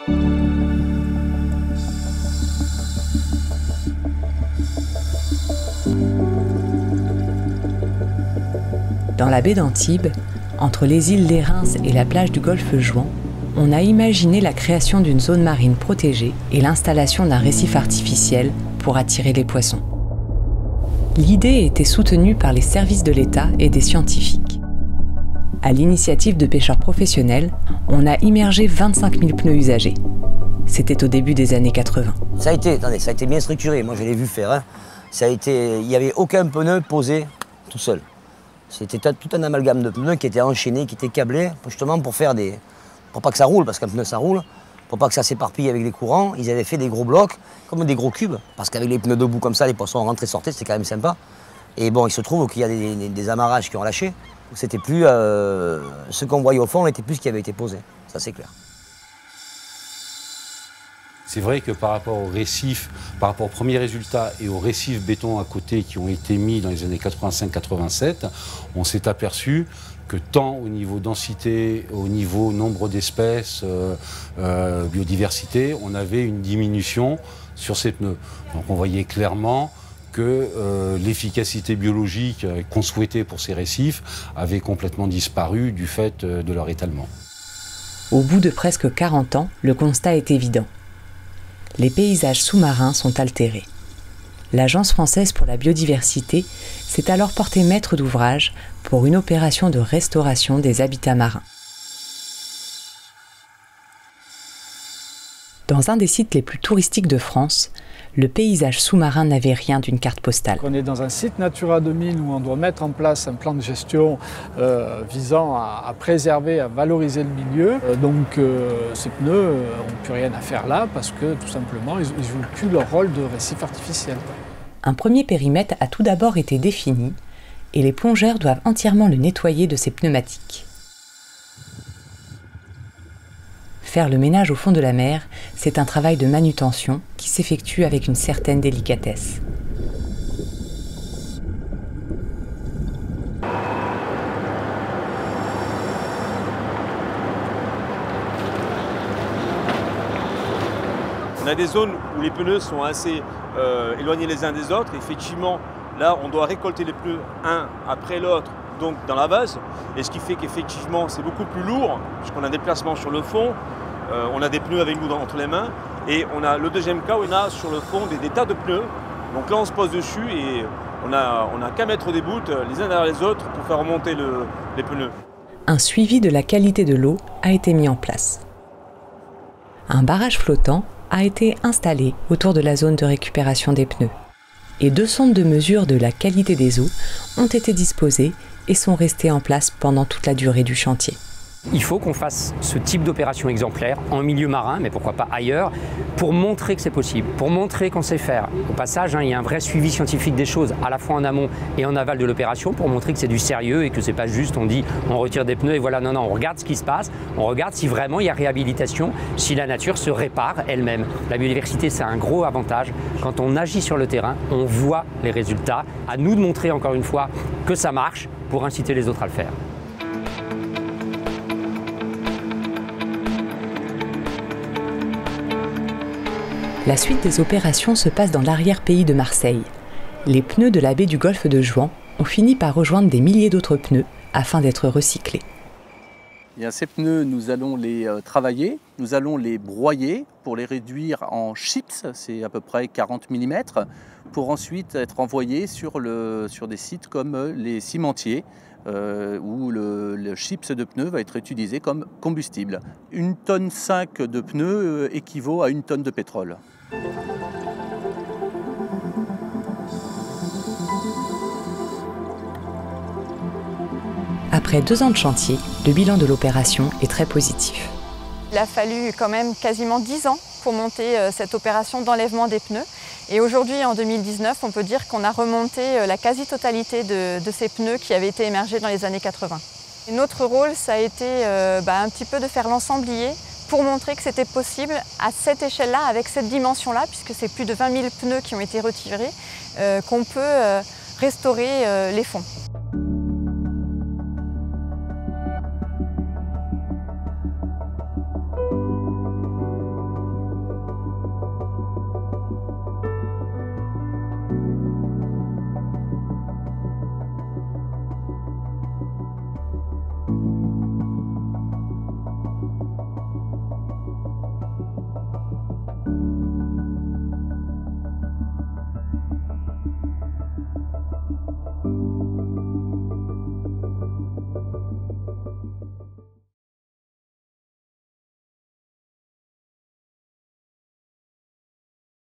Dans la baie d'Antibes, entre les îles Lérins et la plage du golfe Juan, on a imaginé la création d'une zone marine protégée et l'installation d'un récif artificiel pour attirer les poissons. L'idée était soutenue par les services de l'État et des scientifiques. À l'initiative de pêcheurs professionnels, on a immergé 25 000 pneus usagés. C'était au début des années 80. Ça a été bien structuré, moi je l'ai vu faire. Hein. Il n'y avait aucun pneu posé tout seul. C'était tout un amalgame de pneus qui étaient enchaînés, qui étaient câblés, justement pour pas que ça roule, parce qu'un pneu ça roule, pour pas que ça s'éparpille avec les courants. Ils avaient fait des gros blocs, comme des gros cubes, parce qu'avec les pneus debout comme ça, les poissons rentraient et sortaient, c'était quand même sympa. Et bon, il se trouve qu'il y a des amarrages qui ont lâché. C'était plus ce qu'on voyait au fond, n'était plus ce qui avait été posé, ça c'est clair. C'est vrai que par rapport au récif, par rapport aux premiers résultats et aux récifs béton à côté qui ont été mis dans les années 85-87, on s'est aperçu que tant au niveau densité, au niveau nombre d'espèces, biodiversité, on avait une diminution sur ces pneus. Donc on voyait clairement que l'efficacité biologique qu'on souhaitait pour ces récifs avait complètement disparu du fait de leur étalement. Au bout de presque 40 ans, le constat est évident. Les paysages sous-marins sont altérés. L'Agence française pour la biodiversité s'est alors portée maître d'ouvrage pour une opération de restauration des habitats marins. Dans un des sites les plus touristiques de France, le paysage sous-marin n'avait rien d'une carte postale. On est dans un site Natura 2000 où on doit mettre en place un plan de gestion visant à préserver, à valoriser le milieu. Ces pneus n'ont plus rien à faire là parce que tout simplement ils ne jouent plus leur rôle de récif artificiel. Un premier périmètre a tout d'abord été défini et les plongeurs doivent entièrement le nettoyer de ses pneumatiques. Faire le ménage au fond de la mer, c'est un travail de manutention qui s'effectue avec une certaine délicatesse. On a des zones où les pneus sont assez éloignés les uns des autres. Effectivement, là, on doit récolter les pneus un après l'autre, donc dans la vase. Et ce qui fait qu'effectivement, c'est beaucoup plus lourd, puisqu'on a des placements sur le fond. On a des pneus avec nous entre les mains. Et on a le deuxième cas où on a sur le fond des tas de pneus. Donc là, on se pose dessus et on a qu'à mettre des bouts les uns derrière les autres pour faire remonter les pneus. Un suivi de la qualité de l'eau a été mis en place. Un barrage flottant a été installé autour de la zone de récupération des pneus. Et 2 sondes de mesure de la qualité des eaux ont été disposées et sont restées en place pendant toute la durée du chantier. Il faut qu'on fasse ce type d'opération exemplaire en milieu marin, mais pourquoi pas ailleurs, pour montrer que c'est possible, pour montrer qu'on sait faire. Au passage, il y a un vrai suivi scientifique des choses, à la fois en amont et en aval de l'opération, pour montrer que c'est du sérieux et que c'est pas juste on dit on retire des pneus et voilà. Non, on regarde ce qui se passe, on regarde si vraiment il y a réhabilitation, si la nature se répare elle-même. La biodiversité, c'est un gros avantage. Quand on agit sur le terrain, on voit les résultats. À nous de montrer encore une fois que ça marche pour inciter les autres à le faire. La suite des opérations se passe dans l'arrière-pays de Marseille. Les pneus de la baie du golfe de Juan ont fini par rejoindre des milliers d'autres pneus afin d'être recyclés. Bien, ces pneus, nous allons les travailler, nous allons les broyer pour les réduire en chips, c'est à peu près 40 mm, pour ensuite être envoyés sur des sites comme les cimentiers, où le chips de pneus va être utilisé comme combustible. 1,5 tonne de pneus équivaut à 1 tonne de pétrole. Après 2 ans de chantier, le bilan de l'opération est très positif. Il a fallu quand même quasiment 10 ans pour monter cette opération d'enlèvement des pneus. Et aujourd'hui, en 2019, on peut dire qu'on a remonté la quasi-totalité de ces pneus qui avaient été émergés dans les années 80. Et notre rôle, ça a été un petit peu de faire l'ensemblier pour montrer que c'était possible à cette échelle-là, avec cette dimension-là, puisque c'est plus de 20 000 pneus qui ont été retirés, qu'on peut restaurer les fonds.